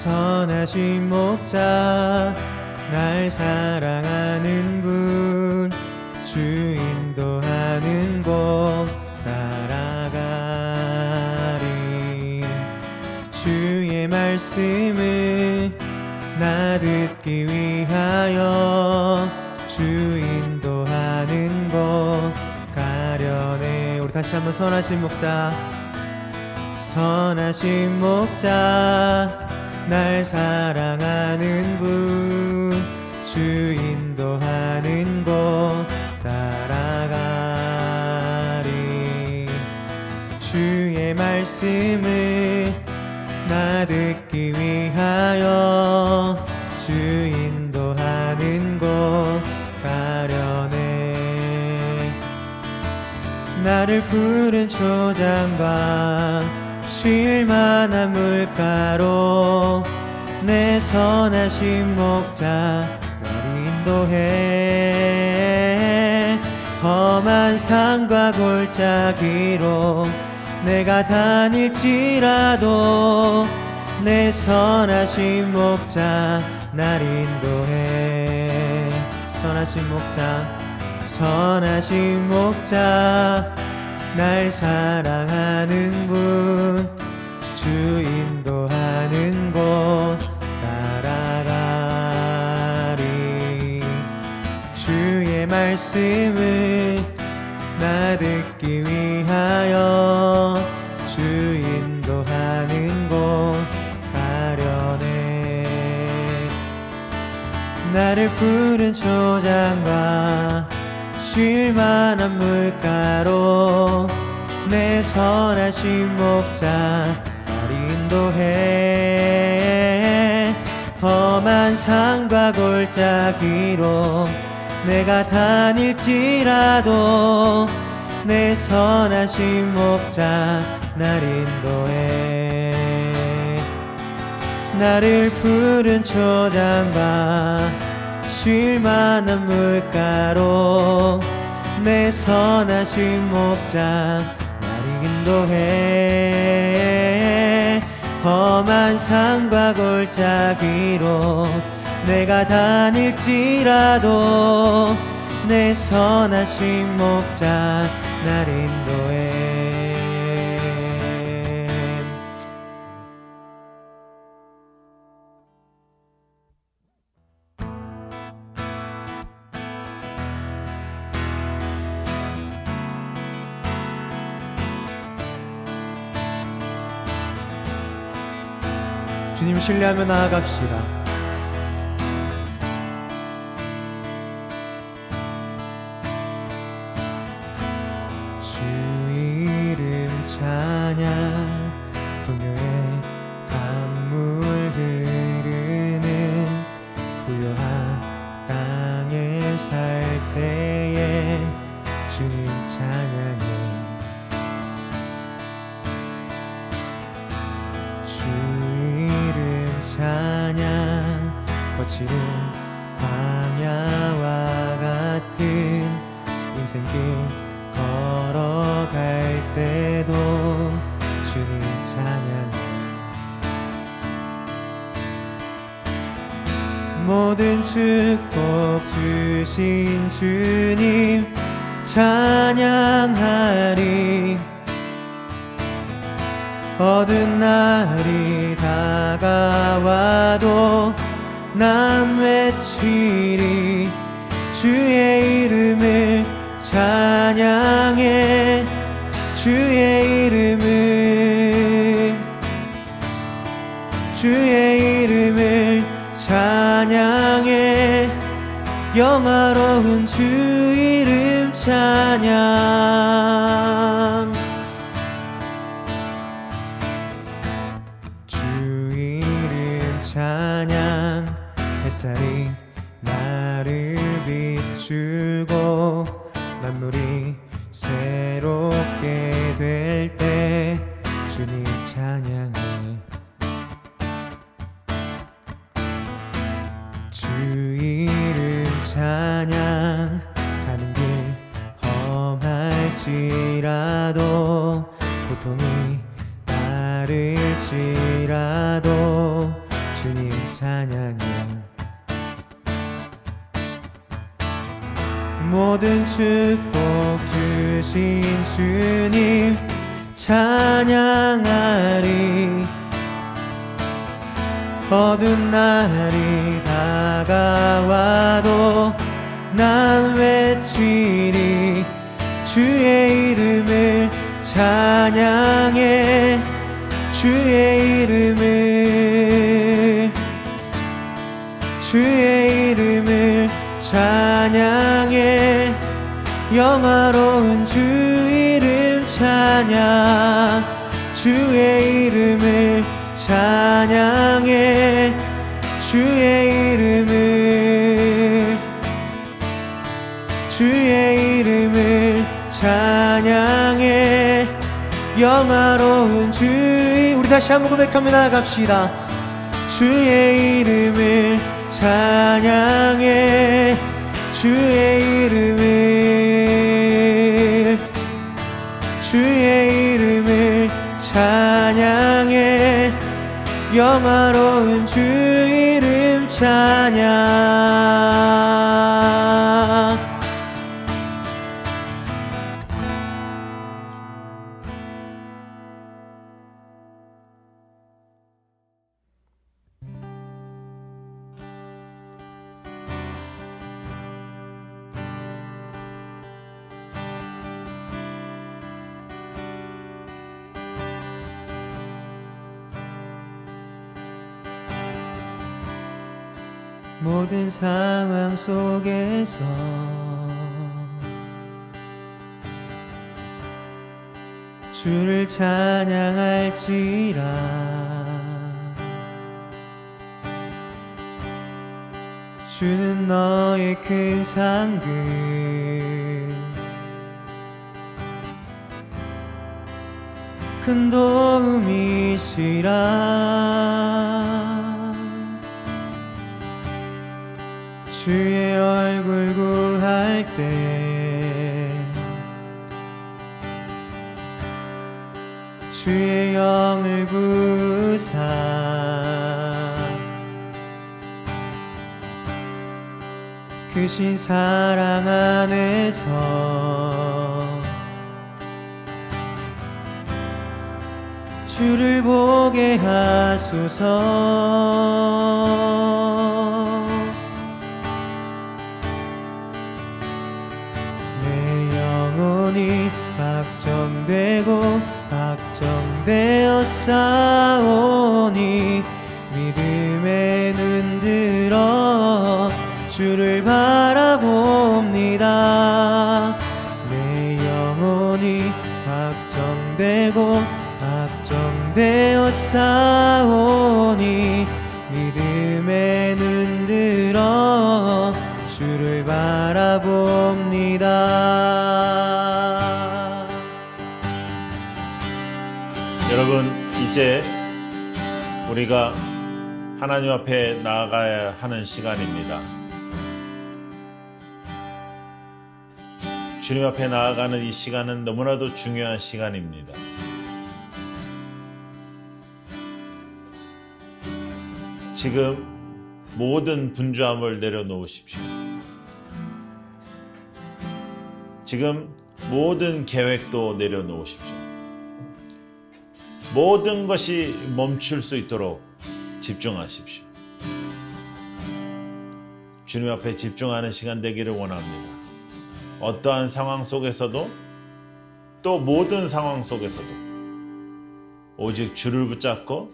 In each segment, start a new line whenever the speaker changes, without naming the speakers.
선하신 목자 날 사랑하는 분 주 인도하는 곳 따라가리. 주의 말씀을 나 듣기 위하여 주 인도하는 곳 가려네. 우리 다시 한번 선하신 목자, 선하신 목자 날 사랑하는 분 주 인도하는 곳 따라가리. 주의 말씀을 나 듣기 위하여 주 인도하는 곳 가려네. 나를 푸른 초장과 쉴만한 물가로 내 선하신 목자 나를 인도해. 험한 산과 골짜기로 내가 다닐지라도 내 선하신 목자 날 인도해. 선하신 목자, 선하신 목자 날 사랑하는 분 주 인도하는 곳 따라가리. 주의 말씀을 나 듣기 위하여 주 인도하는 곳 가려네. 나를 푸른 초장과 쉴만한 물가로 내 선하신 목자 날 인도해. 험한 산과 골짜기로 내가 다닐지라도 내 선하신 목자 날 인도해. 나를 푸른 초장과 쉴만한 물가로 내 선하신 목자 날 인도해. 험한 산과 골짜기로 내가 다닐지라도 내 선하신 목자 날 인도해. 주님 신뢰하며 나아갑시다. 주 이름 찬양, 풍요의 강물 흐르는 부요한 땅에 살 때에 주님 찬양해. 주 이름 찬양, 거칠은 광야와 같은 인생길 걸어갈 때도 주님 찬양해. 모든 축복 주신 주님 찬양하리. 어두운 날이 다가와도 난 외치리. 주의 이름을 찬양해. 주의 이름을, 주의 이름을 찬양해. 영화로운 주 이름 찬양. 주 이름 찬양. 햇살이 나를 비추고 만물이 새롭게 될 때 주님 찬양해. 주 이름 찬양. 가는 길 험할지라도 고통이 따를지라도 주님 찬양해. 모든 축복 주신 주님 찬양하리. 어두운 날이 다가와도 난 외치리. 주의 이름을 찬양해. 주의 이름을 찬양해. 영화로운 주 이름 찬양. 주의 이름을 찬양해. 주의 이름을 찬양해. 영화로운 주. 우리 다시 한번 고백하며 나아갑시다. 주의 이름을 찬양해. 주의 이름을 찬양해. 영화로운 주 이름 찬양. 모든 상황 속에서 주를 찬양할지라. 주는 너의 큰 상급, 큰 도움이시라. 주의 얼굴 구할 때 주의 영을 구사 크신 사랑 안에서 주를 보게 하소서. 박정되어 싸우니 믿음에 눈들어 주를 바라봅니다. 내 영혼이 박정되어 싸우니 믿음에 눈들어 주를 바라봅니다.
여러분, 이제 우리가 하나님 앞에 나아가야 하는 시간입니다. 주님 앞에 나아가는 이 시간은 너무나도 중요한 시간입니다. 지금 모든 분주함을 내려놓으십시오. 지금 모든 계획도 내려놓으십시오. 모든 것이 멈출 수 있도록 집중하십시오. 주님 앞에 집중하는 시간 되기를 원합니다. 어떠한 상황 속에서도, 또 모든 상황 속에서도 오직 주를 붙잡고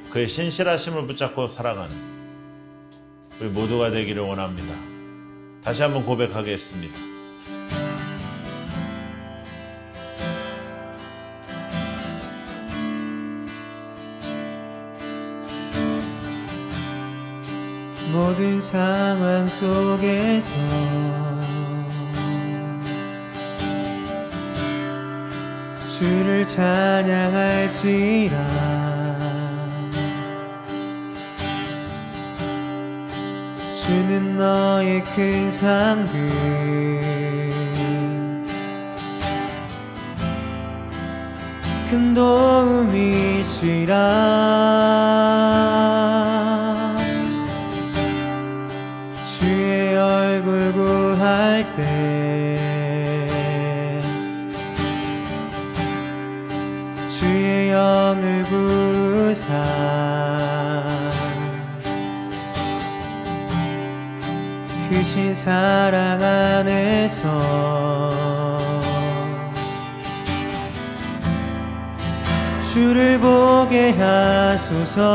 그의 신실하심을 붙잡고 살아가는 우리 모두가 되기를 원합니다. 다시 한번 고백하겠습니다.
모든 상황 속에서 주를 찬양할지라. 주는 너의 큰 상급, 큰 도움이시라. 얼굴 구할 때 주의 영을 부사 크신 사랑 안에서 주를 보게 하소서.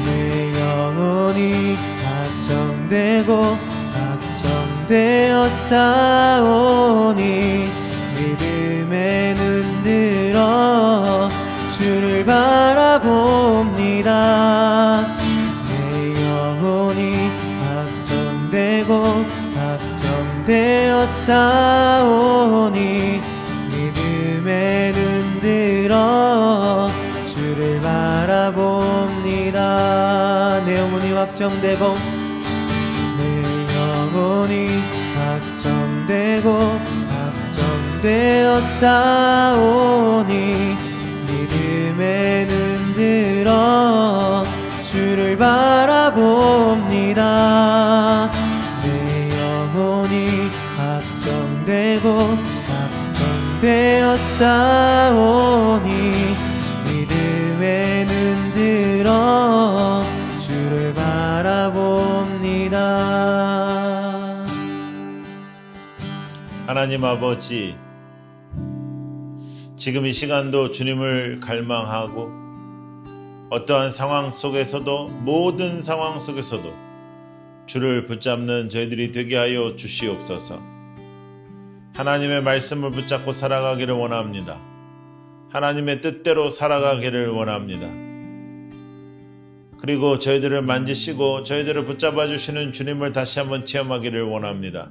내 영혼이 걱정되고 걱정되어 싸우니 믿음에 눈들어 주를 바라봅니다. 내 영혼이 걱정되고 걱정되어 싸우니 믿음에 눈들어 주를 바라봅니다. 내 영혼이 걱정되고 내 영혼이 걱정되고 걱정되어 싸우니 믿음에 눈들어 주를 바라봅니다. 내 영혼이 걱정되고 걱정되어 싸우니 믿음에 눈들어 주를 바라봅니다.
하나님 아버지, 지금 이 시간도 주님을 갈망하고 어떠한 상황 속에서도 모든 상황 속에서도 주를 붙잡는 저희들이 되게 하여 주시옵소서. 하나님의 말씀을 붙잡고 살아가기를 원합니다. 하나님의 뜻대로 살아가기를 원합니다. 그리고 저희들을 만지시고 저희들을 붙잡아 주시는 주님을 다시 한번 체험하기를 원합니다.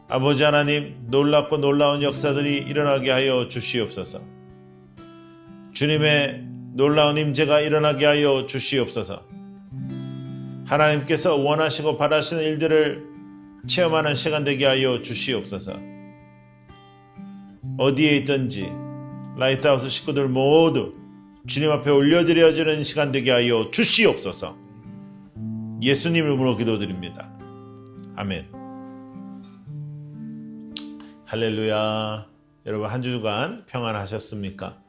아버지 하나님, 놀랍고 놀라운 역사들이 일어나게 하여 주시옵소서. 주님의 놀라운 임재가 일어나게 하여 주시옵소서. 하나님께서 원하시고 바라시는 일들을 체험하는 시간 되게 하여 주시옵소서. 어디에 있든지 라이트하우스 식구들 모두 주님 앞에 올려드려지는 시간 되게 하여 주시옵소서. 예수님 이름으로 기도드립니다. 아멘. 할렐루야. 여러분 한 주간 평안하셨습니까?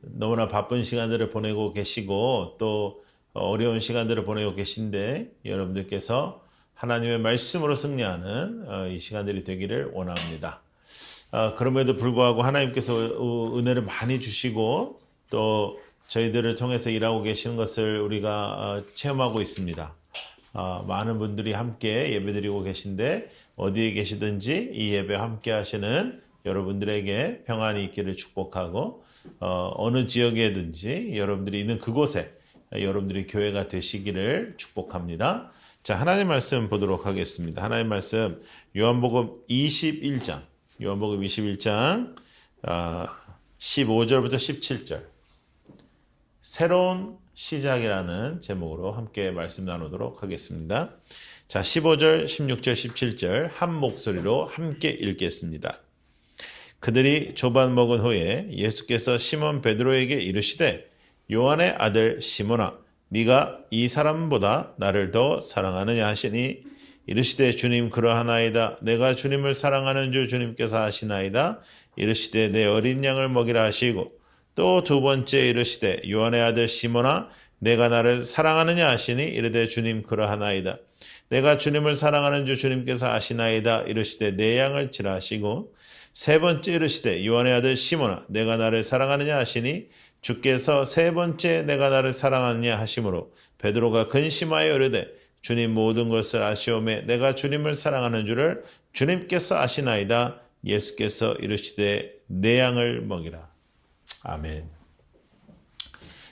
너무나 바쁜 시간들을 보내고 계시고 또 어려운 시간들을 보내고 계신데 여러분들께서 하나님의 말씀으로 승리하는 이 시간들이 되기를 원합니다. 그럼에도 불구하고 하나님께서 은혜를 많이 주시고 또 저희들을 통해서 일하고 계시는 것을 우리가 체험하고 있습니다. 많은 분들이 함께 예배드리고 계신데 어디에 계시든지 이 예배 함께 하시는 여러분들에게 평안이 있기를 축복하고 어느 지역에든지 여러분들이 있는 그곳에 여러분들이 교회가 되시기를 축복합니다. 자, 하나님 말씀 보도록 하겠습니다. 하나님 말씀 요한복음 21장 15절부터 17절 새로운 시작이라는 제목으로 함께 말씀 나누도록 하겠습니다. 자, 15절, 16절, 17절 한 목소리로 함께 읽겠습니다. 그들이 조반 먹은 후에 예수께서 시몬 베드로에게 이르시되 요한의 아들 시몬아, 네가 이 사람보다 나를 더 사랑하느냐 하시니 이르시되 주님 그러하나이다. 내가 주님을 사랑하는 줄 주님께서 아시나이다. 이르시되 내 어린 양을 먹이라 하시고 또 두 번째 이르시되 요한의 아들 시몬아, 내가 나를 사랑하느냐 하시니 이르되 주님 그러하나이다. 내가 주님을 사랑하는 줄 주님께서 아시나이다. 이르시되 내 양을 치라 하시고 세 번째 이르시되 요한의 아들 시몬아, 내가 나를 사랑하느냐 하시니 주께서 세 번째 내가 나를 사랑하느냐 하심으로 베드로가 근심하여 이르되 주님 모든 것을 아시오매 내가 주님을 사랑하는 줄을 주님께서 아시나이다. 예수께서 이르시되 내 양을 먹이라. 아멘.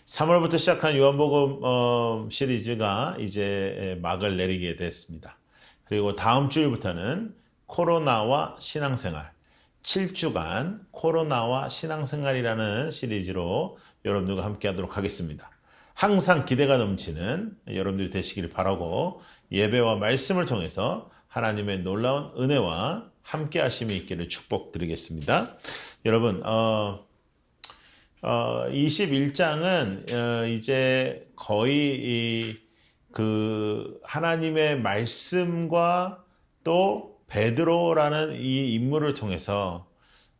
3월부터 시작한 요한복음 시리즈가 이제 막을 내리게 됐습니다. 그리고 다음 주일부터는 코로나와 신앙생활 7주간 코로나와 신앙생활이라는 시리즈로 여러분들과 함께 하도록 하겠습니다. 항상 기대가 넘치는 여러분들이 되시기를 바라고 예배와 말씀을 통해서 하나님의 놀라운 은혜와 함께 하심이 있기를 축복드리겠습니다. 여러분 21장은 이제 거의 그 하나님의 말씀과 또 베드로라는 이 인물을 통해서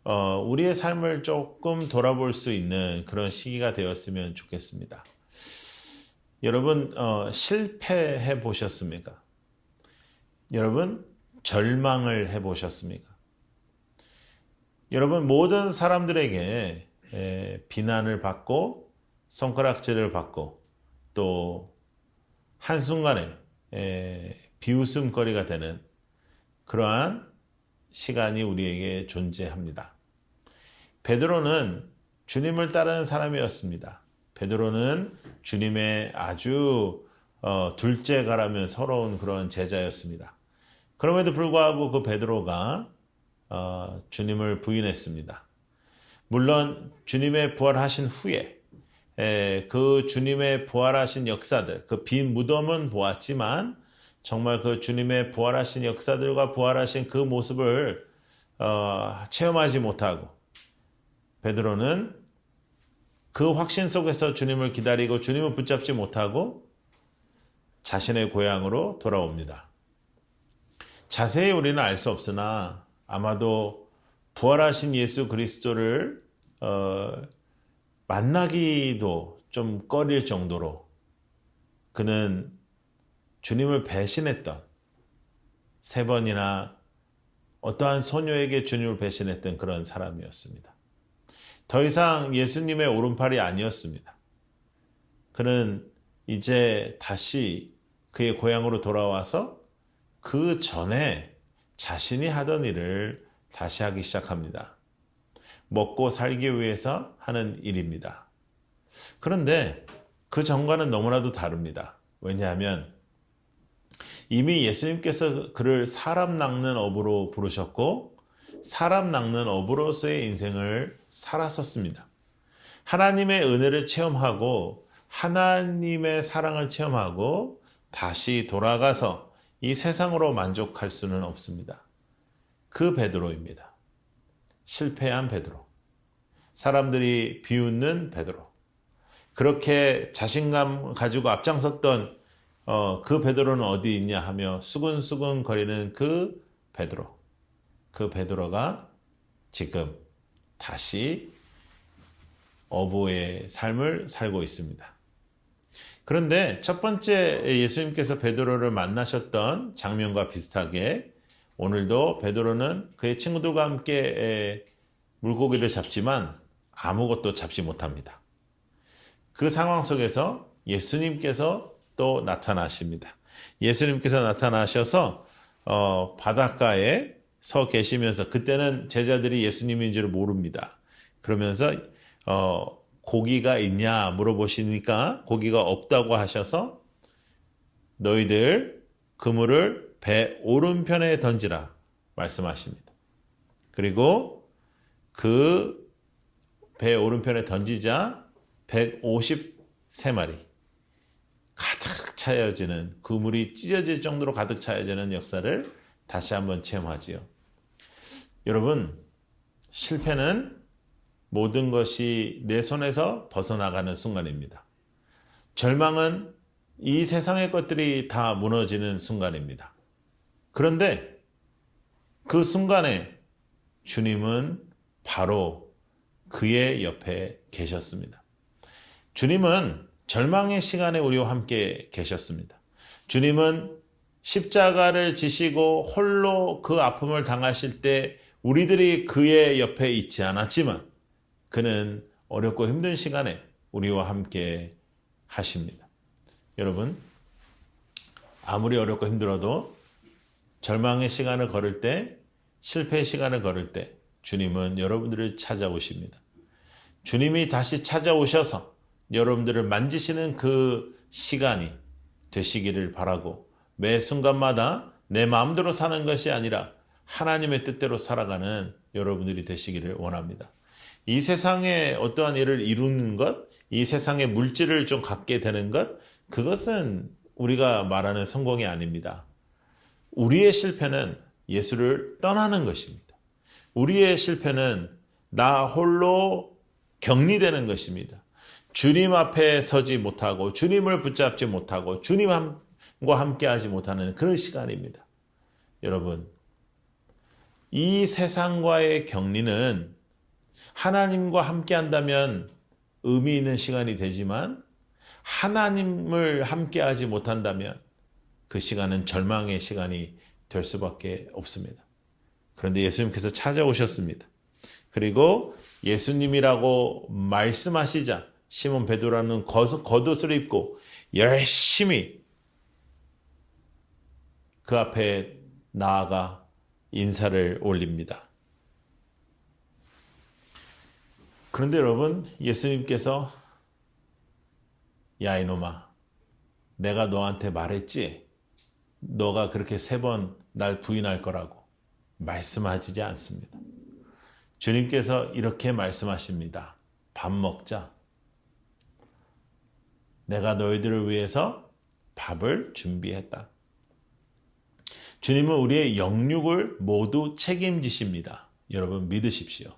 우리의 삶을 조금 돌아볼 수 있는 그런 시기가 되었으면 좋겠습니다. 여러분 실패해 보셨습니까? 여러분 절망을 해 보셨습니까? 여러분 모든 사람들에게 비난을 받고 손가락질을 받고 또 한순간에 비웃음거리가 되는 그러한 시간이 우리에게 존재합니다. 베드로는 주님을 따르는 사람이었습니다. 베드로는 주님의 아주 둘째가라면 서러운 그런 제자였습니다. 그럼에도 불구하고 그 베드로가 주님을 부인했습니다. 물론 주님의 부활하신 후에 그 주님의 부활하신 역사들, 그 빈 무덤은 보았지만 정말 그 주님의 부활하신 역사들과 부활하신 그 모습을 체험하지 못하고 베드로는 그 확신 속에서 주님을 기다리고 주님을 붙잡지 못하고 자신의 고향으로 돌아옵니다. 자세히 우리는 알 수 없으나 아마도 부활하신 예수 그리스도를 만나기도 좀 꺼릴 정도로 그는 주님을 배신했던 3번이나 어떠한 소녀에게 주님을 배신했던 그런 사람이었습니다. 더 이상 예수님의 오른팔이 아니었습니다. 그는 이제 다시 그의 고향으로 돌아와서 그 전에 자신이 하던 일을 다시 하기 시작합니다. 먹고 살기 위해서 하는 일입니다. 그런데 그 전과는 너무나도 다릅니다. 왜냐하면 이미 예수님께서 그를 사람 낚는 어부로 부르셨고 사람 낚는 어부로서의 인생을 살았었습니다. 하나님의 은혜를 체험하고 하나님의 사랑을 체험하고 다시 돌아가서 이 세상으로 만족할 수는 없습니다. 그 베드로입니다. 실패한 베드로. 사람들이 비웃는 베드로. 그렇게 자신감 가지고 앞장섰던 그 베드로는 어디 있냐 하며 수근수근 거리는 그 베드로. 그 베드로가 지금 다시 어부의 삶을 살고 있습니다. 그런데 첫 번째 예수님께서 베드로를 만나셨던 장면과 비슷하게 오늘도 베드로는 그의 친구들과 함께 물고기를 잡지만 아무것도 잡지 못합니다. 그 상황 속에서 예수님께서 또 나타나십니다. 예수님께서 나타나셔서 바닷가에 서 계시면서 그때는 제자들이 예수님인 줄 모릅니다. 그러면서 고기가 있냐 물어보시니까 고기가 없다고 하셔서 너희들 그물을 배 오른편에 던지라 말씀하십니다. 그리고 그 배 오른편에 던지자 153마리 가득 차여지는 그물이 찢어질 정도로 가득 차여지는 역사를 다시 한번 체험하지요. 여러분, 실패는 모든 것이 내 손에서 벗어나가는 순간입니다. 절망은 이 세상의 것들이 다 무너지는 순간입니다. 그런데 그 순간에 주님은 바로 그의 옆에 계셨습니다. 주님은 절망의 시간에 우리와 함께 계셨습니다. 주님은 십자가를 지시고 홀로 그 아픔을 당하실 때 우리들이 그의 옆에 있지 않았지만 그는 어렵고 힘든 시간에 우리와 함께 하십니다. 여러분, 아무리 어렵고 힘들어도 절망의 시간을 걸을 때, 실패의 시간을 걸을 때 주님은 여러분들을 찾아오십니다. 주님이 다시 찾아오셔서 여러분들을 만지시는 그 시간이 되시기를 바라고 매 순간마다 내 마음대로 사는 것이 아니라 하나님의 뜻대로 살아가는 여러분들이 되시기를 원합니다. 이 세상에 어떠한 일을 이루는 것, 이 세상의 물질을 좀 갖게 되는 것, 그것은 우리가 말하는 성공이 아닙니다. 우리의 실패는 예수를 떠나는 것입니다. 우리의 실패는 나 홀로 격리되는 것입니다. 주님 앞에 서지 못하고 주님을 붙잡지 못하고 주님과 함께하지 못하는 그런 시간입니다. 여러분, 이 세상과의 격리는 하나님과 함께한다면 의미 있는 시간이 되지만 하나님을 함께하지 못한다면 그 시간은 절망의 시간이 될 수밖에 없습니다. 그런데 예수님께서 찾아오셨습니다. 그리고 예수님이라고 말씀하시자 시몬 베드로는 겉옷을 입고 열심히 그 앞에 나아가 인사를 올립니다. 그런데 여러분, 예수님께서 야 이놈아, 내가 너한테 말했지? 너가 그렇게 3번 날 부인할 거라고 말씀하시지 않습니다. 주님께서 이렇게 말씀하십니다. 밥 먹자. 내가 너희들을 위해서 밥을 준비했다. 주님은 우리의 영육을 모두 책임지십니다. 여러분 믿으십시오.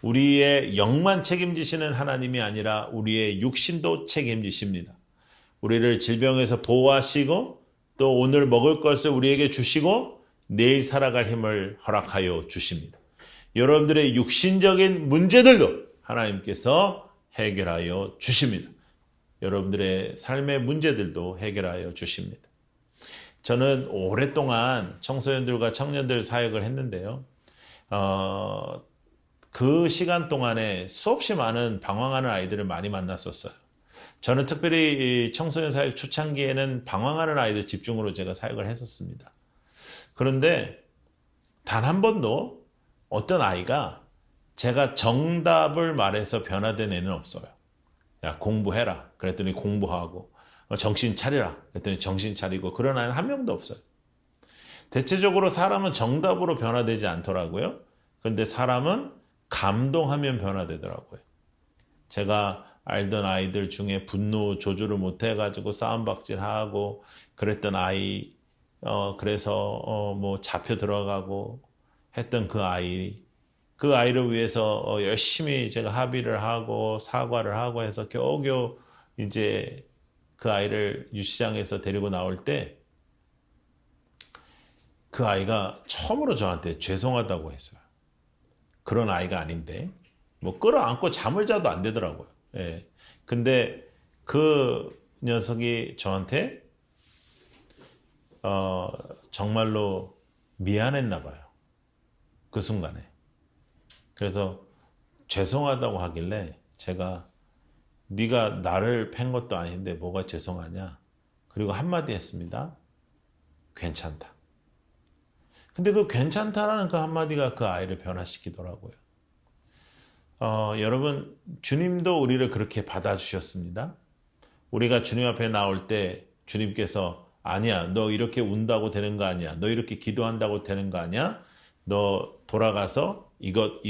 우리의 영만 책임지시는 하나님이 아니라 우리의 육신도 책임지십니다. 우리를 질병에서 보호하시고 또 오늘 먹을 것을 우리에게 주시고 내일 살아갈 힘을 허락하여 주십니다. 여러분들의 육신적인 문제들도 하나님께서 해결하여 주십니다. 여러분들의 삶의 문제들도 해결하여 주십니다. 저는 오랫동안 청소년들과 청년들 사역을 했는데요. 그 시간 동안에 수없이 많은 방황하는 아이들을 많이 만났었어요. 저는 특별히 청소년 사역 초창기에는 방황하는 아이들 집중으로 제가 사역을 했었습니다. 그런데 단 한 번도 어떤 아이가 제가 정답을 말해서 변화된 애는 없어요. 야, 공부해라. 그랬더니 공부하고, 정신 차리라. 그랬더니 정신 차리고, 그런 아이는 한 명도 없어요. 대체적으로 사람은 정답으로 변화되지 않더라고요. 그런데 사람은 감동하면 변화되더라고요. 제가 알던 아이들 중에 분노 조절을 못해가지고 싸움박질하고 그랬던 아이, 그래서 뭐 잡혀 들어가고 했던 그 아이를 위해서 열심히 제가 합의를 하고 사과를 하고 해서 겨우겨우 이제 그 아이를 유치장에서 데리고 나올 때 그 아이가 처음으로 저한테 죄송하다고 했어요. 그런 아이가 아닌데 뭐 끌어안고 잠을 자도 안 되더라고요. 예. 근데 그 녀석이 저한테 정말로 미안했나 봐요. 그 순간에. 그래서 죄송하다고 하길래 제가 네가 나를 팬 것도 아닌데 뭐가 죄송하냐. 그리고 한마디 했습니다. 괜찮다. 근데 그 괜찮다라는 그 한마디가 그 아이를 변화시키더라고요. 여러분, 주님도 우리를 그렇게 받아주셨습니다. 우리가 주님 앞에 나올 때 주님께서 아니야, 너 이렇게 운다고 되는 거 아니야. 너 이렇게 기도한다고 되는 거 아니야. 너 돌아가서 이것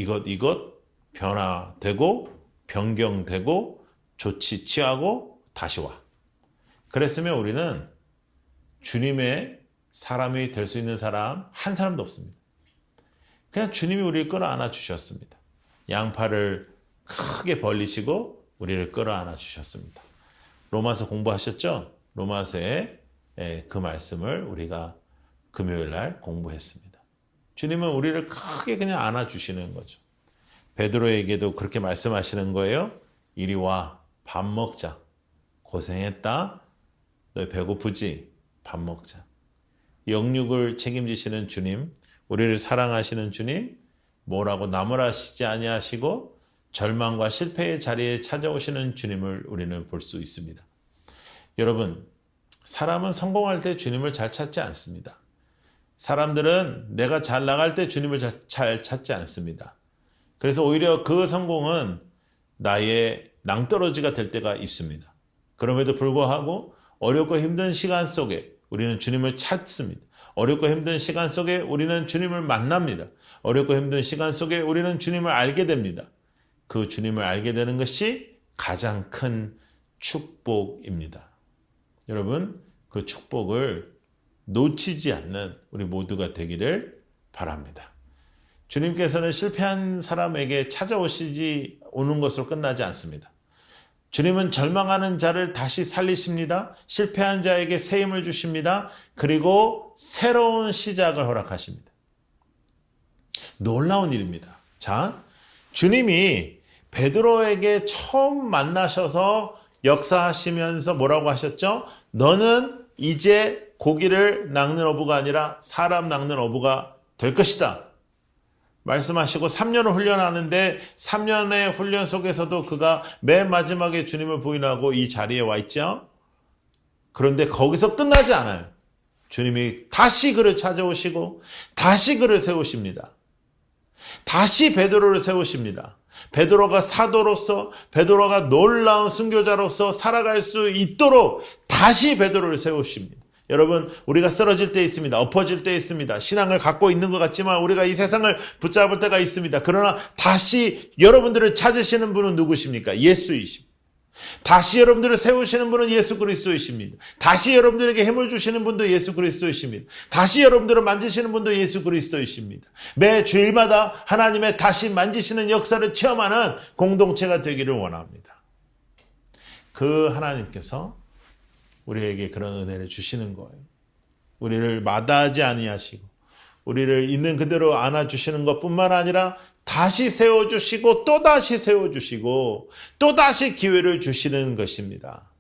변화되고 변경되고 조치 취하고 다시 와. 그랬으면 우리는 주님의 사람이 될 수 있는 사람 한 사람도 없습니다. 그냥 주님이 우리를 끌어안아 주셨습니다. 양팔을 크게 벌리시고 우리를 끌어안아 주셨습니다. 로마서 공부하셨죠? 로마서의 그 말씀을 우리가 금요일 날 공부했습니다. 주님은 우리를 크게 그냥 안아주시는 거죠. 베드로에게도 그렇게 말씀하시는 거예요. 이리 와, 밥 먹자. 고생했다. 너 배고프지? 밥 먹자. 영육을 책임지시는 주님, 우리를 사랑하시는 주님, 뭐라고 나무라시지 아니하시고 절망과 실패의 자리에 찾아오시는 주님을 우리는 볼 수 있습니다. 여러분, 사람은 성공할 때 주님을 잘 찾지 않습니다. 사람들은 내가 잘 나갈 때 주님을 잘 찾지 않습니다. 그래서 오히려 그 성공은 나의 낭떠러지가 될 때가 있습니다. 그럼에도 불구하고 어렵고 힘든 시간 속에 우리는 주님을 찾습니다. 어렵고 힘든 시간 속에 우리는 주님을 만납니다. 어렵고 힘든 시간 속에 우리는 주님을 알게 됩니다. 그 주님을 알게 되는 것이 가장 큰 축복입니다. 여러분, 그 축복을 놓치지 않는 우리 모두가 되기를 바랍니다. 주님께서는 실패한 사람에게 찾아오시지 오는 것으로 끝나지 않습니다. 주님은 절망하는 자를 다시 살리십니다. 실패한 자에게 새 힘을 주십니다. 그리고 새로운 시작을 허락하십니다. 놀라운 일입니다. 자, 주님이 베드로에게 처음 만나셔서 역사하시면서 뭐라고 하셨죠? 너는 이제 고기를 낚는 어부가 아니라 사람 낚는 어부가 될 것이다. 말씀하시고 3년을 훈련하는데 3년의 훈련 속에서도 그가 맨 마지막에 주님을 부인하고 이 자리에 와 있죠. 그런데 거기서 끝나지 않아요. 주님이 다시 그를 찾아오시고 다시 그를 세우십니다. 다시 베드로를 세우십니다. 베드로가 사도로서, 베드로가 놀라운 순교자로서 살아갈 수 있도록 다시 베드로를 세우십니다. 여러분, 우리가 쓰러질 때 있습니다. 엎어질 때 있습니다. 신앙을 갖고 있는 것 같지만 우리가 이 세상을 붙잡을 때가 있습니다. 그러나 다시 여러분들을 찾으시는 분은 누구십니까? 예수이십니다. 다시 여러분들을 세우시는 분은 예수 그리스도이십니다. 다시 여러분들에게 힘을 주시는 분도 예수 그리스도이십니다. 다시 여러분들을 만지시는 분도 예수 그리스도이십니다. 매 주일마다 하나님의 다시 만지시는 역사를 체험하는 공동체가 되기를 원합니다. 그 하나님께서 우리에게 그런 은혜를 주시는 거예요. 우리를 마다하지 아니하시고 우리를 있는 그대로 안아주시는 것뿐만 아니라 다시 세워주시고 또다시 세워주시고 또다시 기회를 주시는 것입니다.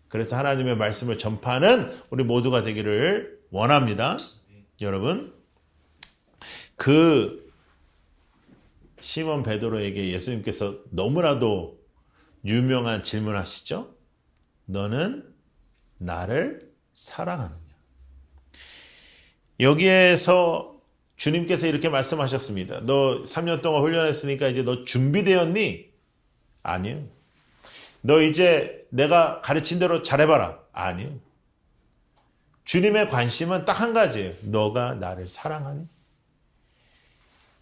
그래서 하나님의 말씀을 전파하는 우리 모두가 되기를 원합니다. 여러분, 그 시몬 베드로에게 예수님께서 너무나도 유명한 질문하시죠? 너는 나를 사랑하느냐? 여기에서 주님께서 이렇게 말씀하셨습니다. 너 3년 동안 훈련했으니까 이제 너 준비되었니? 아니요. 너 이제 내가 가르친 대로 잘해봐라. 아니요. 주님의 관심은 딱 한 가지예요. 너가 나를 사랑하니?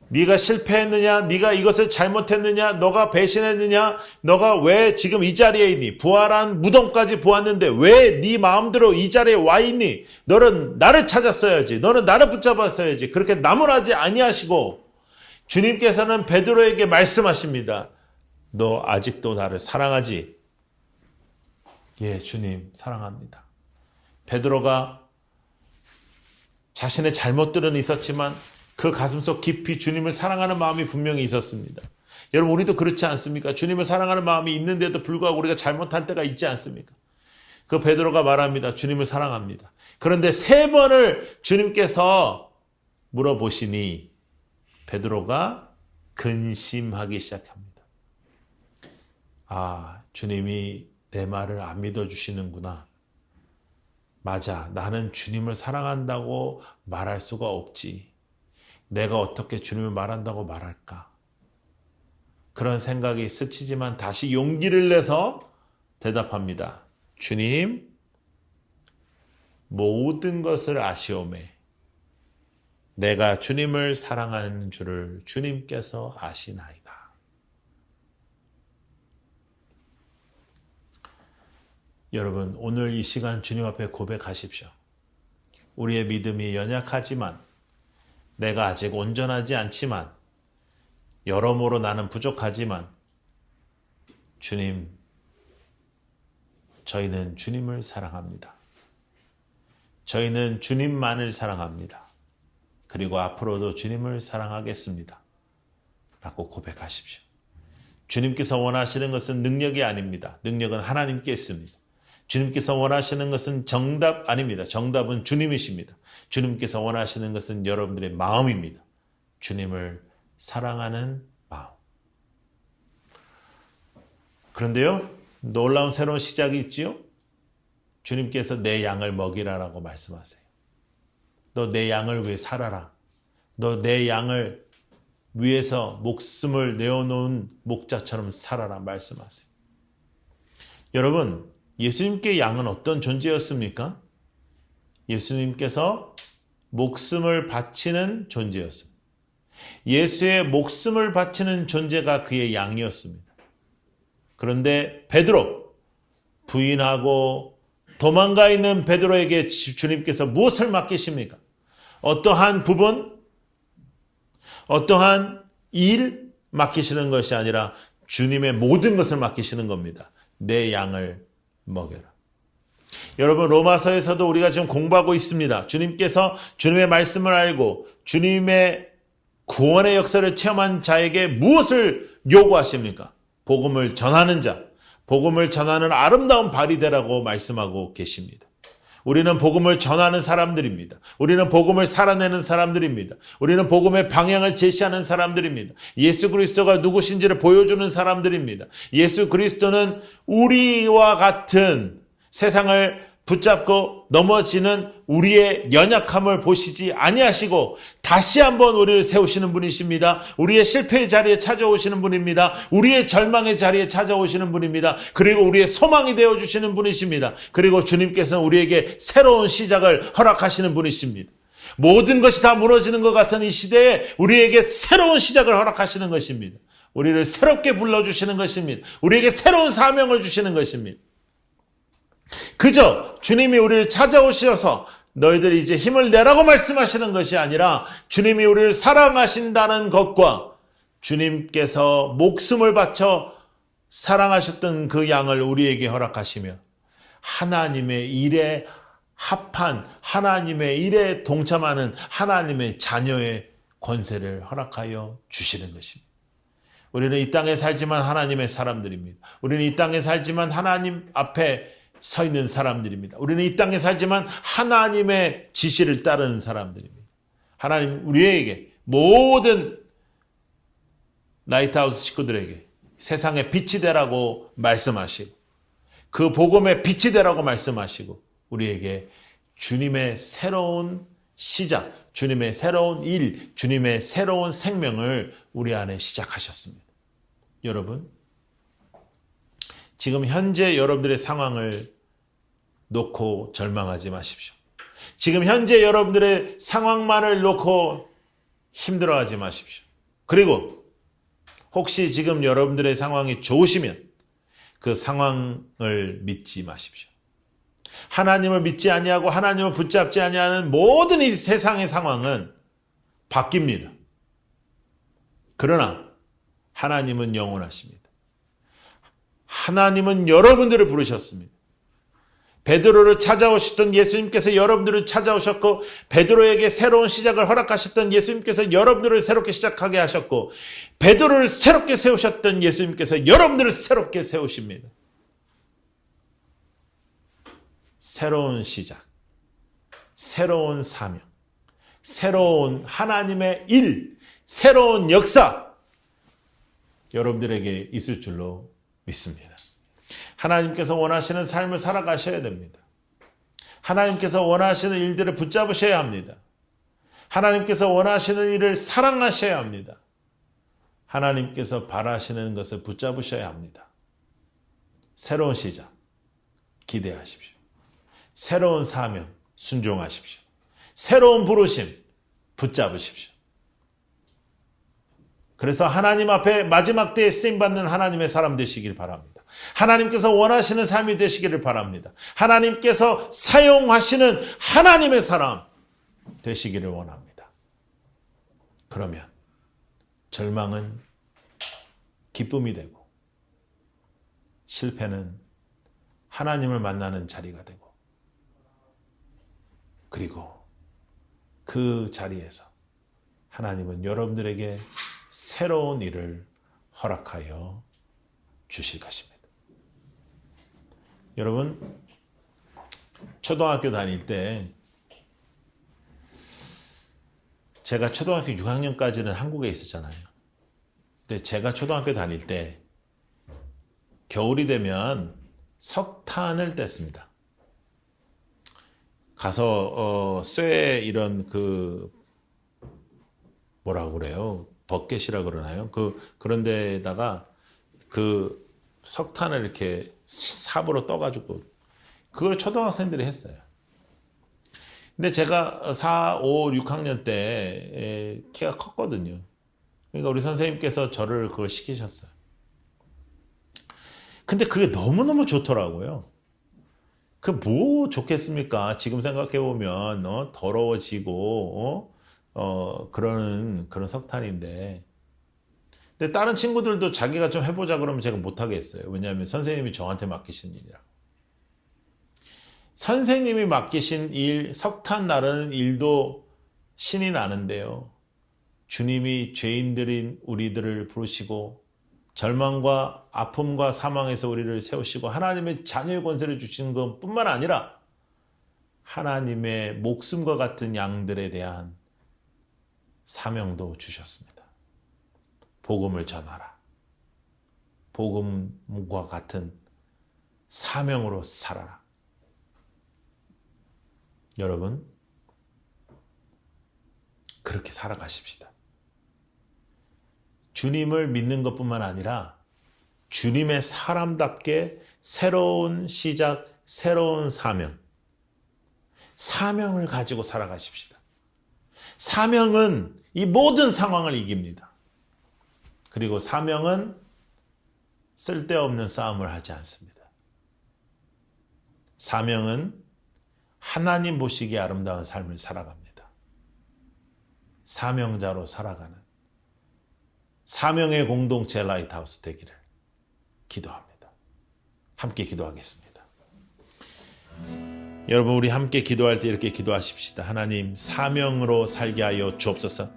네가 실패했느냐? 네가 이것을 잘못했느냐? 너가 배신했느냐? 너가 왜 지금 이 자리에 있니? 부활한 무덤까지 보았는데 왜 네 마음대로 이 자리에 와 있니? 너는 나를 찾았어야지. 너는 나를 붙잡았어야지. 그렇게 나무라지 아니하시고 주님께서는 베드로에게 말씀하십니다. 너 아직도 나를 사랑하지? 예, 주님 사랑합니다. 베드로가 자신의 잘못들은 있었지만 그 가슴속 깊이 주님을 사랑하는 마음이 분명히 있었습니다. 여러분, 우리도 그렇지 않습니까? 주님을 사랑하는 마음이 있는데도 불구하고 우리가 잘못할 때가 있지 않습니까? 그 베드로가 말합니다. 주님을 사랑합니다. 그런데 3번을 주님께서 물어보시니 베드로가 근심하기 시작합니다. 아, 주님이 내 말을 안 믿어주시는구나. 맞아, 나는 주님을 사랑한다고 말할 수가 없지. 내가 어떻게 주님을 말한다고 말할까? 그런 생각이 스치지만 다시 용기를 내서 대답합니다. 주님, 모든 것을 아시오매. 내가 주님을 사랑하는 줄을 주님께서 아시나이다. 여러분, 오늘 이 시간 주님 앞에 고백하십시오. 우리의 믿음이 연약하지만, 내가 아직 온전하지 않지만, 여러모로 나는 부족하지만, 주님, 저희는 주님을 사랑합니다. 저희는 주님만을 사랑합니다. 그리고 앞으로도 주님을 사랑하겠습니다. 라고 고백하십시오. 주님께서 원하시는 것은 능력이 아닙니다. 능력은 하나님께 있습니다. 주님께서 원하시는 것은 정답 아닙니다. 정답은 주님이십니다. 주님께서 원하시는 것은 여러분들의 마음입니다. 주님을 사랑하는 마음. 그런데요, 놀라운 새로운 시작이 있지요. 주님께서 내 양을 먹이라라고 말씀하세요. 너 내 양을 위해 살아라. 너 내 양을 위해서 목숨을 내어놓은 목자처럼 살아라 말씀하세요. 여러분, 예수님께 양은 어떤 존재였습니까? 예수님께서 목숨을 바치는 존재였습니다. 예수의 목숨을 바치는 존재가 그의 양이었습니다. 그런데 베드로, 부인하고 도망가 있는 베드로에게 주님께서 무엇을 맡기십니까? 어떠한 부분, 어떠한 일 맡기시는 것이 아니라 주님의 모든 것을 맡기시는 겁니다. 내 양을 먹여라. 여러분, 로마서에서도 우리가 지금 공부하고 있습니다. 주님께서 주님의 말씀을 알고 주님의 구원의 역사를 체험한 자에게 무엇을 요구하십니까? 복음을 전하는 자, 복음을 전하는 아름다운 발이 되라고 말씀하고 계십니다. 우리는 복음을 전하는 사람들입니다. 우리는 복음을 살아내는 사람들입니다. 우리는 복음의 방향을 제시하는 사람들입니다. 예수 그리스도가 누구신지를 보여주는 사람들입니다. 예수 그리스도는 우리와 같은 세상을 붙잡고 넘어지는 우리의 연약함을 보시지 아니하시고 다시 한번 우리를 세우시는 분이십니다. 우리의 실패의 자리에 찾아오시는 분입니다. 우리의 절망의 자리에 찾아오시는 분입니다. 그리고 우리의 소망이 되어주시는 분이십니다. 그리고 주님께서는 우리에게 새로운 시작을 허락하시는 분이십니다. 모든 것이 다 무너지는 것 같은 이 시대에 우리에게 새로운 시작을 허락하시는 것입니다. 우리를 새롭게 불러주시는 것입니다. 우리에게 새로운 사명을 주시는 것입니다. 그저 주님이 우리를 찾아오셔서 너희들이 이제 힘을 내라고 말씀하시는 것이 아니라 주님이 우리를 사랑하신다는 것과 주님께서 목숨을 바쳐 사랑하셨던 그 양을 우리에게 허락하시며 하나님의 일에 합한 하나님의 일에 동참하는 하나님의 자녀의 권세를 허락하여 주시는 것입니다. 우리는 이 땅에 살지만 하나님의 사람들입니다. 우리는 이 땅에 살지만 하나님 앞에 서 있는 사람들입니다. 우리는 이 땅에 살지만 하나님의 지시를 따르는 사람들입니다. 하나님 우리에게 모든 라이트하우스 식구들에게 세상의 빛이 되라고 말씀하시고 그 복음의 빛이 되라고 말씀하시고 우리에게 주님의 새로운 시작, 주님의 새로운 일, 주님의 새로운 생명을 우리 안에 시작하셨습니다. 여러분, 지금 현재 여러분들의 상황을 놓고 절망하지 마십시오. 지금 현재 여러분들의 상황만을 놓고 힘들어하지 마십시오. 그리고 혹시 지금 여러분들의 상황이 좋으시면 그 상황을 믿지 마십시오. 하나님을 믿지 아니하고 하나님을 붙잡지 아니하는 모든 이 세상의 상황은 바뀝니다. 그러나 하나님은 영원하십니다. 하나님은 여러분들을 부르셨습니다. 베드로를 찾아오셨던 예수님께서 여러분들을 찾아오셨고 베드로에게 새로운 시작을 허락하셨던 예수님께서 여러분들을 새롭게 시작하게 하셨고 베드로를 새롭게 세우셨던 예수님께서 여러분들을 새롭게 세우십니다. 새로운 시작, 새로운 사명, 새로운 하나님의 일, 새로운 역사 여러분들에게 있을 줄로 믿습니다. 하나님께서 원하시는 삶을 살아가셔야 됩니다. 하나님께서 원하시는 일들을 붙잡으셔야 합니다. 하나님께서 원하시는 일을 사랑하셔야 합니다. 하나님께서 바라시는 것을 붙잡으셔야 합니다. 새로운 시작, 기대하십시오. 새로운 사명, 순종하십시오. 새로운 부르심, 붙잡으십시오. 그래서 하나님 앞에 마지막 때에 쓰임받는 하나님의 사람 되시길 바랍니다. 하나님께서 원하시는 삶이 되시기를 바랍니다. 하나님께서 사용하시는 하나님의 사람 되시기를 원합니다. 그러면 절망은 기쁨이 되고 실패는 하나님을 만나는 자리가 되고 그리고 그 자리에서 하나님은 여러분들에게 새로운 일을 허락하여 주실 것입니다. 여러분, 초등학교 다닐 때 제가 초등학교 6학년까지는 한국에 있었잖아요. 근데 제가 초등학교 다닐 때 겨울이 되면 석탄을 뗐습니다. 가서 쇠 이런 뭐라고 그래요? 버켓이라 그러나요? 그런 데다가 그 석탄을 이렇게 삽으로 떠가지고 그걸 초등학생들이 했어요. 근데 제가 4, 5, 6학년 때 키가 컸거든요. 그러니까 우리 선생님께서 저를 그걸 시키셨어요. 근데 그게 너무너무 좋더라고요. 그 뭐 좋겠습니까? 지금 생각해보면 그런 석탄인데. 근데 근데 다른 친구들도 자기가 좀 해보자 그러면 제가 못하겠어요. 왜냐하면 선생님이 저한테 맡기신 일이라. 선생님이 맡기신 일, 석탄 나르는 일도 신이 나는데요. 주님이 죄인들인 우리들을 부르시고 절망과 아픔과 사망에서 우리를 세우시고 하나님의 자녀의 권세를 주시는 것뿐만 아니라 하나님의 목숨과 같은 양들에 대한 사명도 주셨습니다. 복음을 전하라. 복음과 같은 사명으로 살아라. 여러분, 그렇게 살아가십시다. 주님을 믿는 것뿐만 아니라 주님의 사람답게 새로운 시작, 새로운 사명을 가지고 살아가십시다. 사명은 이 모든 상황을 이깁니다. 그리고 사명은 쓸데없는 싸움을 하지 않습니다. 사명은 하나님 보시기에 아름다운 삶을 살아갑니다. 사명자로 살아가는 사명의 공동체 라이트하우스 되기를 기도합니다. 함께 기도하겠습니다. 여러분, 우리 함께 기도할 때 이렇게 기도하십시다. 하나님, 사명으로 살게 하여 주옵소서.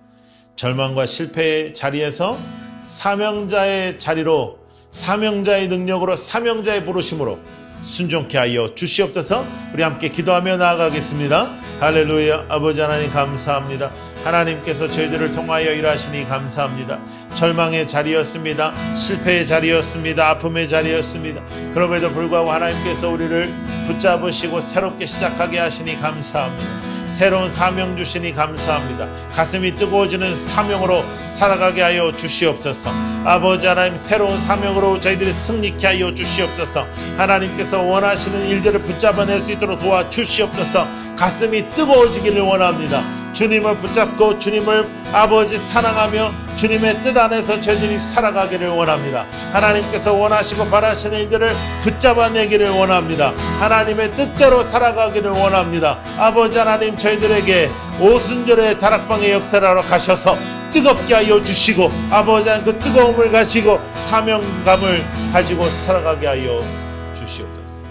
절망과 실패의 자리에서 사명자의 자리로, 사명자의 능력으로, 사명자의 부르심으로 순종케 하여 주시옵소서. 우리 함께 기도하며 나아가겠습니다. 할렐루야. 아버지 하나님 감사합니다. 하나님께서 저희들을 통하여 일하시니 감사합니다. 절망의 자리였습니다. 실패의 자리였습니다. 아픔의 자리였습니다. 그럼에도 불구하고 하나님께서 우리를 붙잡으시고 새롭게 시작하게 하시니 감사합니다. 새로운 사명 주시니 감사합니다. 가슴이 뜨거워지는 사명으로 살아가게 하여 주시옵소서. 아버지 하나님, 새로운 사명으로 저희들이 승리케 하여 주시옵소서. 하나님께서 원하시는 일들을 붙잡아낼 수 있도록 도와주시옵소서. 가슴이 뜨거워지기를 원합니다. 주님을 붙잡고 주님을 아버지 사랑하며 주님의 뜻 안에서 저희들이 살아가기를 원합니다. 하나님께서 원하시고 바라시는 일들을 붙잡아내기를 원합니다. 하나님의 뜻대로 살아가기를 원합니다. 아버지 하나님, 저희들에게 오순절의 다락방의 역사를 하러 가셔서 뜨겁게 하여 주시고 아버지 하나님, 그 뜨거움을 가지고 사명감을 가지고 살아가게 하여 주시옵소서.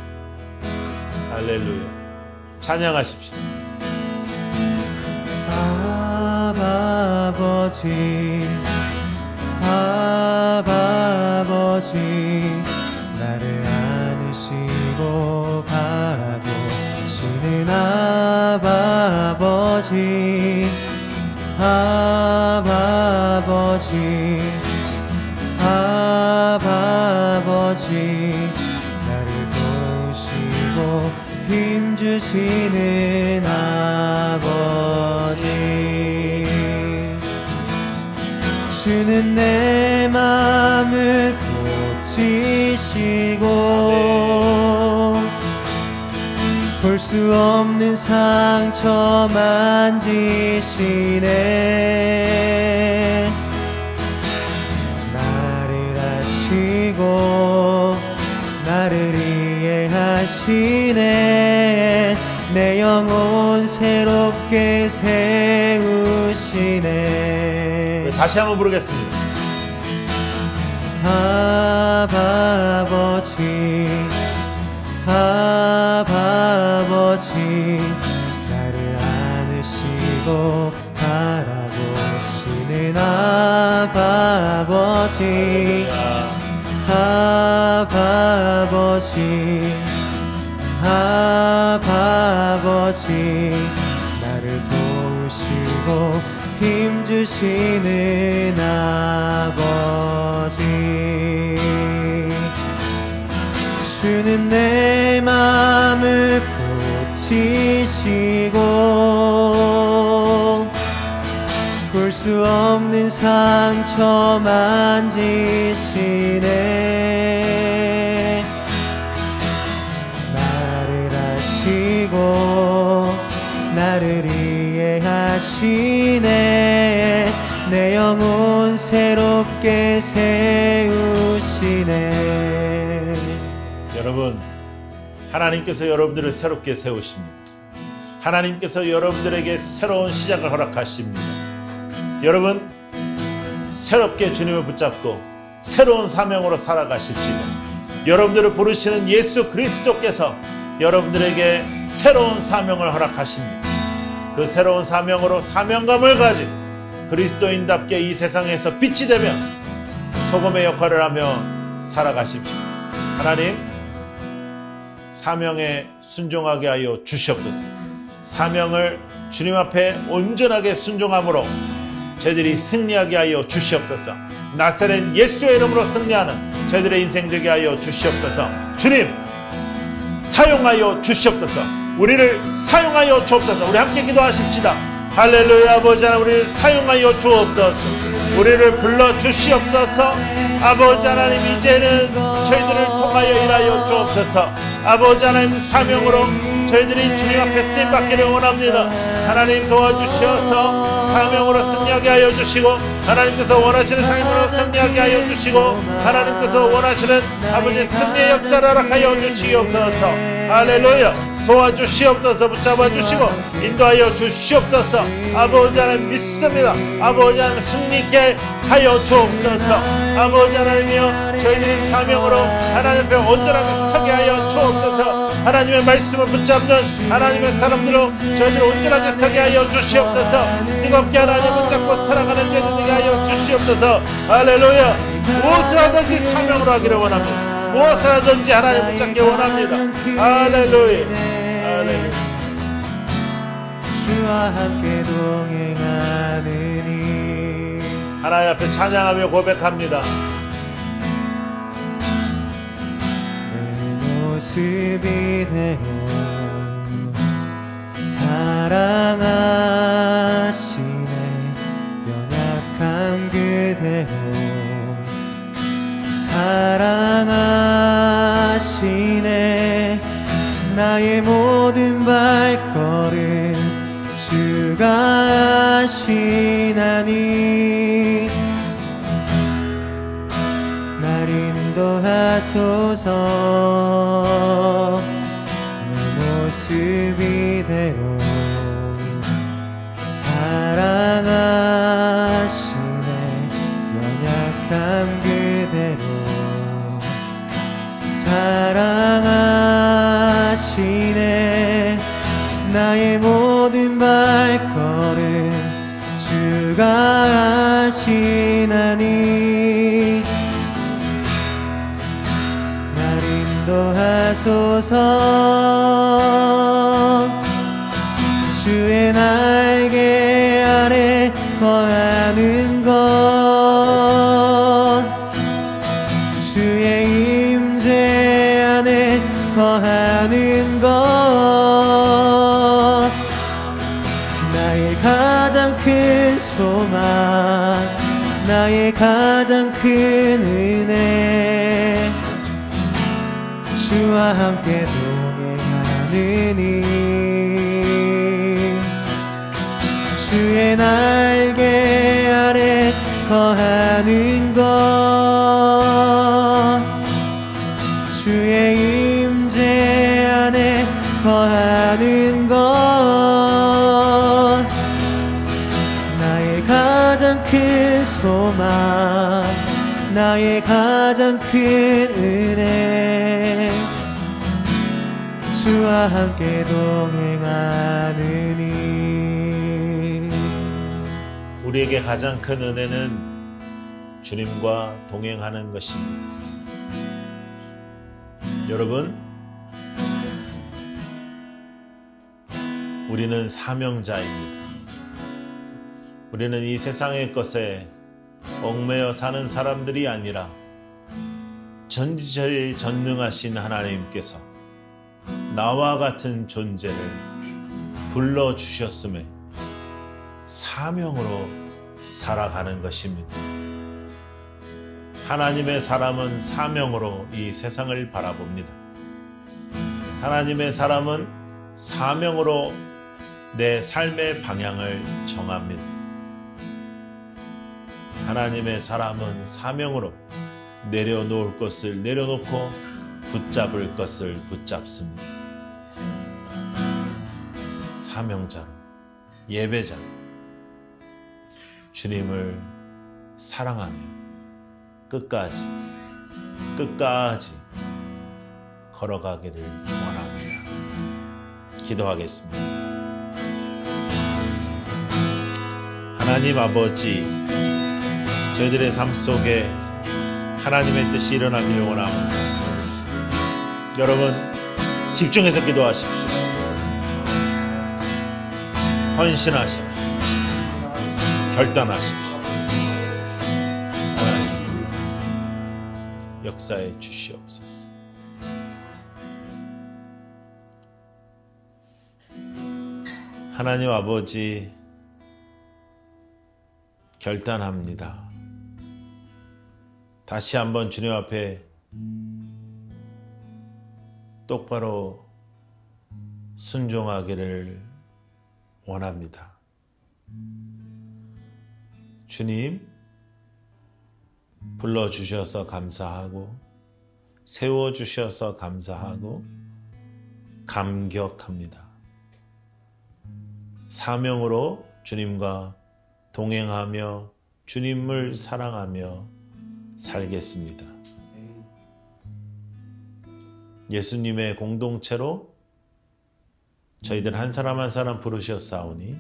할렐루야. 찬양하십시다.
아버지, 아버지, 나를 안으시고 바라보시는 아버지, 아버지, 아버지, 나를 보시고 힘주시는 아버지. 주는 내 마음을 고치시고 볼 수 없는 상처 만지시네. 나를 아시고 나를 이해하시네. 내 영혼 새롭게 세우시네.
다시 한번 부르겠습니다.
아버지, 아버지, 나를 안으시고 바라보시는 아버지, 아버지, 아버지, 나를 도우시고 힘주시는 아버지. 주는 내 마음을 고치시고 볼 수 없는 상처 만지시네. 나를 아시고 나를 이해하시네. 내 영혼 새롭게 세우시네.
여러분, 하나님께서 여러분들을 새롭게 세우십니다. 하나님께서 여러분들에게 새로운 시작을 허락하십니다. 여러분, 새롭게 주님을 붙잡고 새로운 사명으로 살아가십시오. 여러분들을 부르시는 예수 그리스도께서 여러분들에게 새로운 사명을 허락하십니다. 그 새로운 사명으로 사명감을 가진 그리스도인답게 이 세상에서 빛이 되며 소금의 역할을 하며 살아가십시오. 하나님, 사명에 순종하게 하여 주시옵소서. 사명을 주님 앞에 온전하게 순종함으로 저희들이 승리하게 하여 주시옵소서. 나사렛 예수의 이름으로 승리하는 저희들의 인생 되게 하여 주시옵소서. 주님, 사용하여 주시옵소서. 우리를 사용하여 주옵소서. 우리 함께 기도하십시다. 할렐루야. 아버지 하나님, 우리를 사용하여 주옵소서. 우리를 불러 주시옵소서. 아버지 하나님, 이제는 저희들을 통하여 일하여 주옵소서. 아버지 하나님, 사명으로 저희들이 주님 앞에 쓰임받기를 원합니다. 하나님 도와주셔서 사명으로 승리하게 하여 주시고, 하나님께서 원하시는 삶으로 승리하게 하여 주시고, 하나님께서 원하시는 아버지의 승리의 역사를 허락하여 주시옵소서. 할렐루야. 도와주시옵소서. 붙잡아 주시고 인도하여 주시옵소서. 아버지 하나님 믿습니다. 아버지 하나님 승리있게 하여 주옵소서. 아버지 하나님이여, 저희들이 사명으로 하나님 앞에 온전하게 서게 하여 주옵소서. 하나님의 말씀을 붙잡는 하나님의 사람들로 저희들을 온전하게 서게 하여 주시옵소서. 뜨겁게 하나님을 붙잡고 살아가는 저희들 되게 하여 주시옵소서. 할렐루야. 무엇을 하든지 사명으로 하기를 원합니다. 무엇을 하든지 하나님 붙잡기 원합니다. 할렐루야.
주와 함께 동행하느니
하나님 앞에 찬양하며 고백합니다.
내 모습이 되어 사랑하시네. 연약함 그대로 사랑하시네. 나의 모든 발걸음 주가 하시나니 날 인도하소서. 내 모습 이대로 사랑하시네. 연약함 그대로 사랑하시네. 나의 모든 발걸음 주가 하시나니 날 인도하소서. 주의 날개 아래 거하는 것, 주의 임재 안에 거하는 것, 나의 가장 큰 소망, 나의 가장 큰 은혜. 주와 함께 동행하느니 주의 날개 아래 거하는 것, 주의 임재 안에 거하는 것, 나의 가장 큰 소망, 나의 가장 큰 은혜. 주와 함께 동행하느니
우리에게 가장 큰 은혜는 주님과 동행하는 것입니다. 여러분, 우리는 사명자입니다. 우리는 이 세상의 것에 얽매여 사는 사람들이 아니라 전지전능하신 전능하신 하나님께서 나와 같은 존재를 불러주셨음에 사명으로 살아가는 것입니다. 하나님의 사람은 사명으로 이 세상을 바라봅니다. 하나님의 사람은 사명으로 내 삶의 방향을 정합니다. 하나님의 사람은 사명으로 내려놓을 것을 내려놓고 붙잡을 것을 붙잡습니다. 사명자로, 예배자로 주님을 사랑하며 끝까지 걸어가기를 원합니다. 기도하겠습니다. 하나님 아버지, 저희들의 삶 속에 하나님의 뜻이 일어나길 원합니다. 여러분 집중해서 기도하십시오. 헌신하십시오. 결단하십시오. 하나님 역사에 주시옵소서. 하나님 아버지, 결단합니다. 다시 한번 주님 앞에 똑바로 순종하기를 원합니다. 주님, 불러주셔서 감사하고 세워주셔서 감사하고 감격합니다. 사명으로 주님과 동행하며 주님을 사랑하며 살겠습니다. 예수님의 공동체로 저희들 한 사람 한 사람 부르셨사오니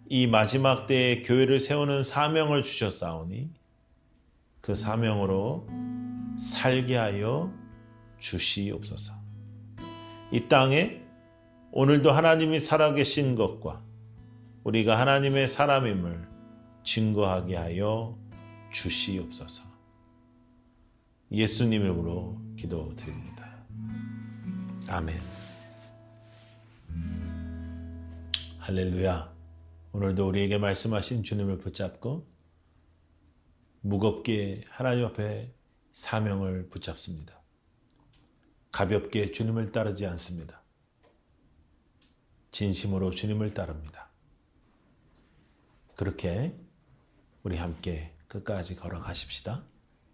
이 마지막 때에 교회를 세우는 사명을 주셨사오니 그 사명으로 살게 하여 주시옵소서. 이 땅에 오늘도 하나님이 살아계신 것과 우리가 하나님의 사람임을 증거하게 하여 주시옵소서. 예수님 이름으로 기도드립니다. 아멘. 할렐루야. 오늘도 우리에게 말씀하신 주님을 붙잡고 무겁게 하나님 앞에 사명을 붙잡습니다. 가볍게 주님을 따르지 않습니다. 진심으로 주님을 따릅니다. 그렇게 우리 함께 끝까지 걸어가십시다.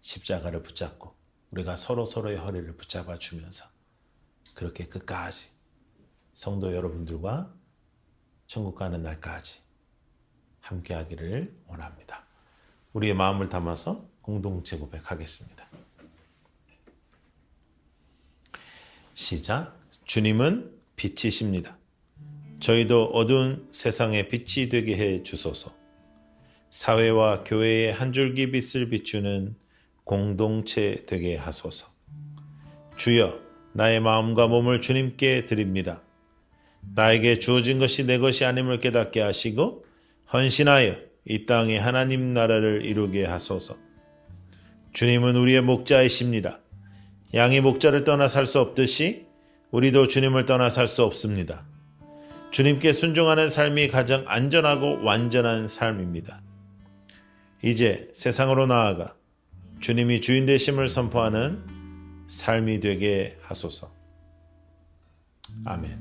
십자가를 붙잡고 우리가 서로의 허리를 붙잡아 주면서 그렇게 끝까지 성도 여러분들과 천국 가는 날까지 함께 하기를 원합니다. 우리의 마음을 담아서 공동체 고백하겠습니다. 시작. 주님은 빛이십니다. 저희도 어두운 세상의 빛이 되게 해 주소서. 사회와 교회의 한 줄기 빛을 비추는 공동체 되게 하소서. 주여, 나의 마음과 몸을 주님께 드립니다. 나에게 주어진 것이 내 것이 아님을 깨닫게 하시고 헌신하여 이 땅에 하나님 나라를 이루게 하소서. 주님은 우리의 목자이십니다. 양이 목자를 떠나 살 수 없듯이 우리도 주님을 떠나 살 수 없습니다. 주님께 순종하는 삶이 가장 안전하고 완전한 삶입니다. 이제 세상으로 나아가 주님이 주인 되심을 선포하는 삶이 되게 하소서. 아멘.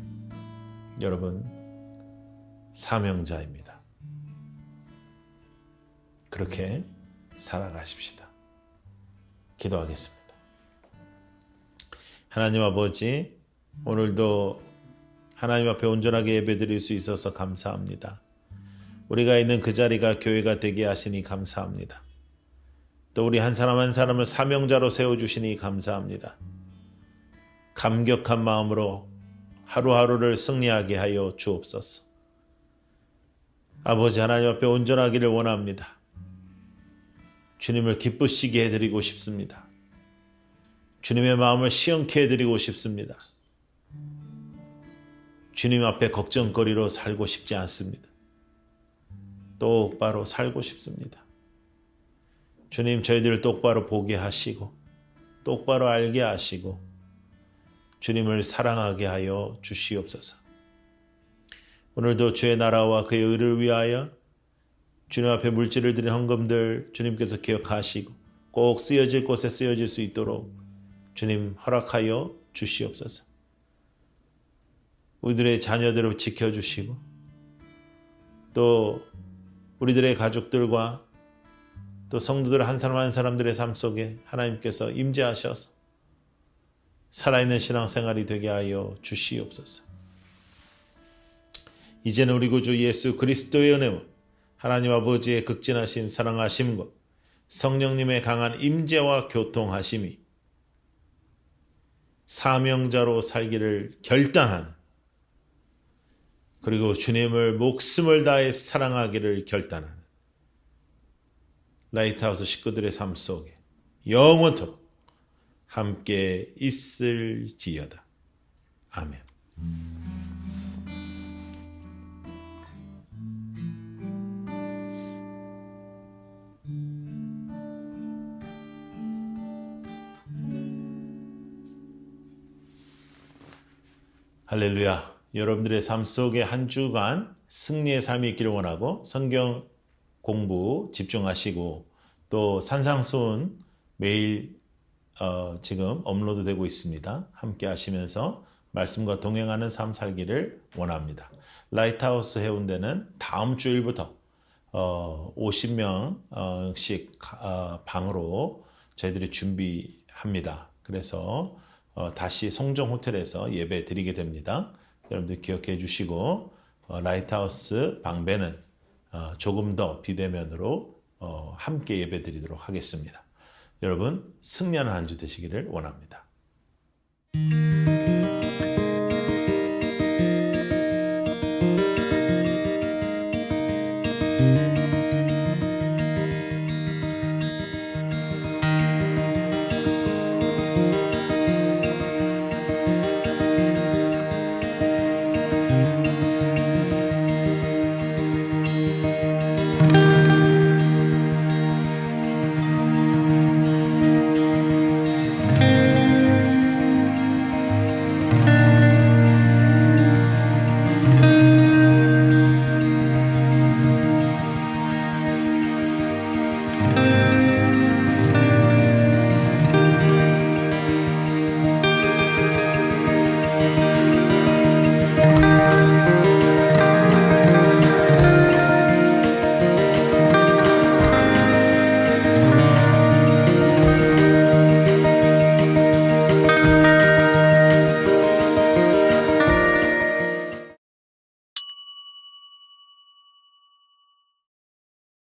여러분, 사명자입니다. 그렇게 살아가십시다. 기도하겠습니다. 하나님 아버지, 오늘도 하나님 앞에 온전하게 예배드릴 수 있어서 감사합니다. 우리가 있는 그 자리가 교회가 되게 하시니 감사합니다. 또 우리 한 사람 한 사람을 사명자로 세워주시니 감사합니다. 감격한 마음으로 하루하루를 승리하게 하여 주옵소서. 아버지 하나님 앞에 온전하기를 원합니다. 주님을 기쁘시게 해드리고 싶습니다. 주님의 마음을 시원케 해드리고 싶습니다. 주님 앞에 걱정거리로 살고 싶지 않습니다. 똑바로 살고 싶습니다. 주님, 저희들을 똑바로 보게 하시고 똑바로 알게 하시고 주님을 사랑하게 하여 주시옵소서. 오늘도 주의 나라와 그의 의를 위하여 주님 앞에 물질을 드린 헌금들 주님께서 기억하시고 꼭 쓰여질 곳에 쓰여질 수 있도록 주님 허락하여 주시옵소서. 우리들의 자녀들을 지켜주시고 또 우리들의 가족들과 또 성도들 한 사람 한 사람들의 삶 속에 하나님께서 임재하셔서 살아있는 신앙생활이 되게 하여 주시옵소서. 이제는 우리 구주 예수 그리스도의 은혜와 하나님 아버지의 극진하신 사랑하심과 성령님의 강한 임재와 교통하심이 사명자로 살기를 결단하는, 그리고 주님을 목숨을 다해 사랑하기를 결단하는 라이트하우스 식구들의 삶 속에 영원토록 함께 있을지어다. 아멘. 할렐루야. 여러분들의 삶 속에 한 주간 승리의 삶이 있기를 원하고, 성경 공부 집중하시고, 또 산상수훈 매일 지금 업로드 되고 있습니다. 함께 하시면서 말씀과 동행하는 삶 살기를 원합니다. 라이트하우스 해운대는 다음 주일부터 50명씩 방으로 저희들이 준비합니다. 그래서 다시 송정호텔에서 예배 드리게 됩니다. 여러분들 기억해 주시고, 라이트하우스 방배는 조금 더 비대면으로 함께 예배 드리도록 하겠습니다. 여러분 승리하는 한 주 되시기를 원합니다.